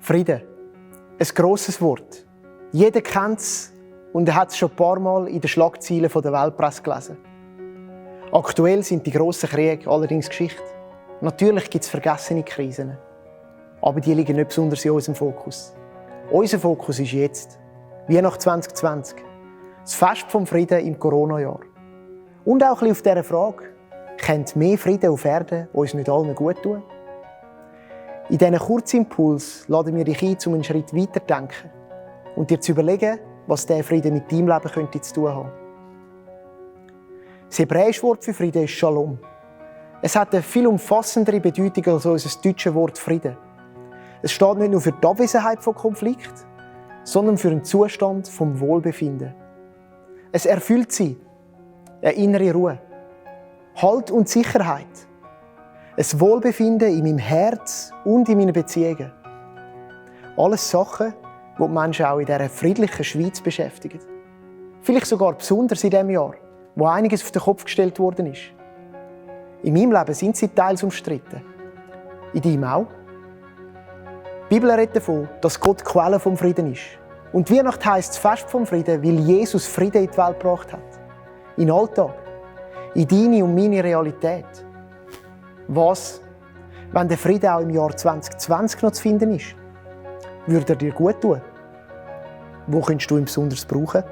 Frieden. Ein grosses Wort. Jeder kennt es und er hat es schon ein paar Mal in den Schlagzeilen der Weltpresse gelesen. Aktuell sind die grossen Kriege allerdings Geschichte. Natürlich gibt es vergessene Krisen. Aber die liegen nicht besonders in unserem Fokus. Unser Fokus ist jetzt. Weihnachten 2020. Das Fest vom Frieden im Corona-Jahr. Und auch ein bisschen auf dieser Frage, könnte mehr Frieden auf Erden uns nicht allen gut tun? In diesen Kurzimpuls laden wir dich ein, um einen Schritt weiter zu denken und dir zu überlegen, was dieser Frieden mit deinem Leben könnte zu tun haben. Das hebräische Wort für Frieden ist Shalom. Es hat eine viel umfassendere Bedeutung als unser deutsches Wort Frieden. Es steht nicht nur für die Abwesenheit von Konflikt, sondern für einen Zustand vom Wohlbefinden. Es erfüllt sie, eine innere Ruhe, Halt und Sicherheit, ein Wohlbefinden in meinem Herz und in meinen Beziehungen. Alles Sachen, die die Menschen auch in dieser friedlichen Schweiz beschäftigen. Vielleicht sogar besonders in diesem Jahr, wo einiges auf den Kopf gestellt worden ist. In meinem Leben sind sie teils umstritten. In deinem auch? Die Bibel redet davon, dass Gott die Quelle vom Frieden ist. Und Weihnachten heisst das Fest vom Frieden, weil Jesus Frieden in die Welt gebracht hat. In den Alltag. In deine und meine Realität. Was, wenn der Frieden auch im Jahr 2020 noch zu finden ist? Würde er dir gut tun? Wo könntest du ihn besonders brauchen?